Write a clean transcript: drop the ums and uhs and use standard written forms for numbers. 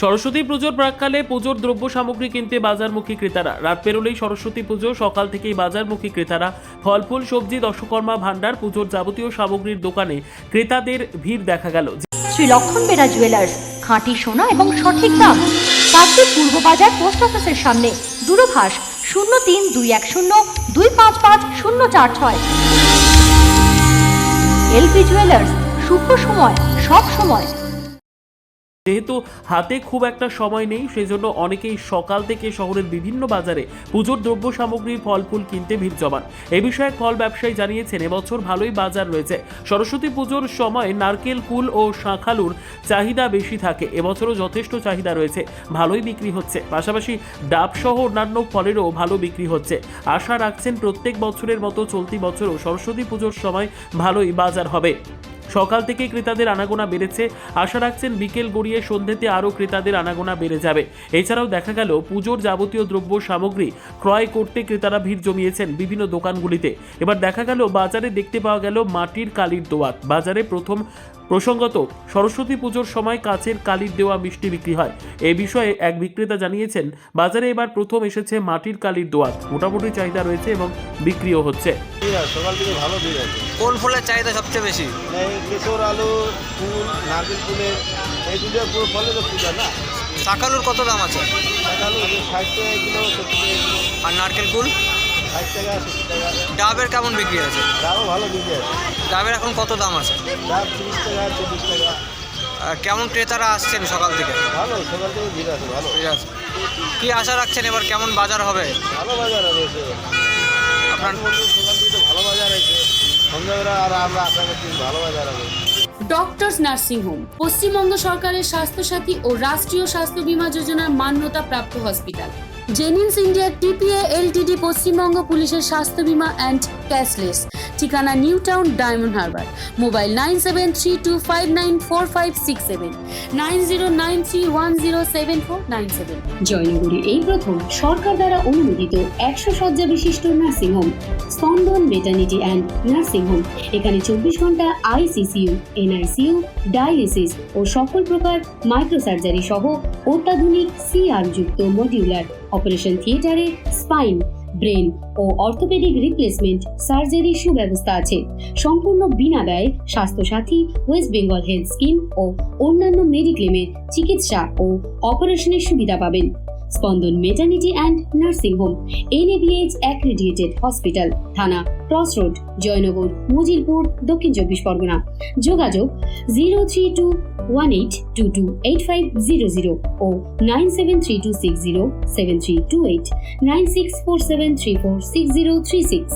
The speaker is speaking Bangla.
সরস্বতী পুজোর প্রাক্কালে পুজোর দ্রব্য সামগ্রী কিনতে বাজারমুখী ক্রেতারা। রাত পেরোলেই সরস্বতী পুজো, সকাল থেকেই বাজারমুখী ক্রেতারা। ফল ফুল, সবজি, দশকর্মা ভান্ডার, পুজোর যাবতীয় সামগ্রীর দোকানে ক্রেতাদের ভিড় দেখা গেল। শ্রী লক্ষণ বেরা জুয়েলার্স, খাঁটি সোনা এবং সঠিক দাম। কাকদ্বীপ পূর্ব বাজার পোস্ট অফিসের সামনে। দূরভাষ 032102555046। এলপি জুয়েলার্স, শুভ সময় সব সময়। যেহেতু হাতে খুব একটা সময় নেই, সেজন্য অনেকেই সকাল থেকে শহরের বিভিন্ন বাজারে পুজোর দ্রব্য সামগ্রী, ফল ফুল কিনতে ভিড় জমান। এ বিষয়ে ফল ব্যবসায়ী জানিয়েছেন, এবছর ভালোই বাজার রয়েছে। সরস্বতী পুজোর সময় নারকেল, কুল ও শাঁখালুর চাহিদা বেশি থাকে। এবছরও যথেষ্ট চাহিদা রয়েছে, ভালোই বিক্রি হচ্ছে। পাশাপাশি ডাব সহ অন্যান্য ফলেরও ভালো বিক্রি হচ্ছে। আশা রাখছেন প্রত্যেক বছরের মতো চলতি বছরও সরস্বতী পুজোর সময় ভালোই বাজার হবে। সকাল থেকে ক্রেতাদের আনাগোনা বেড়েছে। আশা রাখছেন বিকেল গড়িয়ে সন্ধ্যেতে আরও ক্রেতাদের আনাগোনা বেড়ে যাবে। এছাড়াও দেখা গেল পুজোর যাবতীয় দ্রব্য সামগ্রী ক্রয় করতে ক্রেতারা ভিড় জমিয়েছেন বিভিন্ন দোকানগুলিতে। এবার দেখা গেল বাজারে দেখতে পাওয়া গেল মাটির কালির দোয়াত। বাজারে প্রসঙ্গত সরস্বতী পুজোর সময় কাচের কালির দেওয়া মিষ্টি বিক্রি হয়। এই বিষয়ে এক বিক্রেতা জানিয়েছেন, বাজারে এবার প্রথম এসেছে মাটির কালির দোয়াত। মোটামুটি চাহিদা রয়েছে এবং বিক্রিও হচ্ছে। সকাল থেকে ভালো ভিড় আছে। কোন ফুলের চাহিদা সবচেয়ে বেশি? এই কেশর, আলু, ফুল, নারকেল ফুলের, এই দুটো পুরো ফলে তো পূজা না। শাঁখালুর কত দাম আছে? আলু 60 টাকা কিলো, 70 টাকা কিলো। আর নারকেল কুল? 60 টাকা, 70 টাকা। ডাবের কেমন বিক্রি আছে? ডাবও ভালো বিক্রি আছে। ডাবের এখন কত দাম আছে? ডাব 30 টাকা, 40 টাকা। কেমন ক্রেতারা আসছেন সকাল থেকে? ভালো, সকাল থেকে ভিড় আছে ভালো। ঠিক আছে। কি আশা রাখছেন এবার কেমন বাজার হবে? ভালো বাজার হবে। আপনার সকাল থেকে তো ভালো বাজার আছে। সন্ধ্যাবেলা আর আমরা আশা করছি ভালো বাজার হবে। ডক্টরস নার্সিং হোম পশ্চিমবঙ্গ সরকারের স্বাস্থ্যসাথী ও রাষ্ট্রীয় স্বাস্থ্য বীমা যোজনার মান্যতা প্রাপ্ত hospital. Genins India TPA Ltd Paschimbanga পুলিশের স্বাস্থ্য বীমা অ্যান্ড ক্যাশলেস। ঠিকানা new town, diamond Harbour. Mobile 9732594567, 9093107497। জয়নগরে এই প্রথম সরকার দ্বারা অনুমোদিত 100 শয্যা বিশিষ্ট নার্সিং হোম স্পন্দন মেটার্নিটি অ্যান্ড নার্সিং হোম। এখানে 24 ঘন্টা আইসিসিইউ, এনআইসিইউ, ডায়ালিসিস ও সকল প্রকার মাইক্রোসার্জারি সহ অত্যাধুনিক সিআর যুক্ত মডিউলার অপারেশন থিয়েটারে স্পাইন, ব্রেন ও অর্থোপেডিক রিপ্লেসমেন্ট সার্জারি সুব্যবস্থা আছে। সম্পূর্ণ বিনা ব্যয় Swasthya Sathi, west Bengal health scheme ও অন্যান্য মেডিক্লেমের চিকিৎসা ও অপারেশনের সুবিধা পাবেন। Spandan maternity and nursing home NABH accredited hospital, Thana cross road, Jaynagar, Majilpur, Dakshin 24 Pargana. যোগাযোগ 0321822850 ও 9732607328, 9647346036।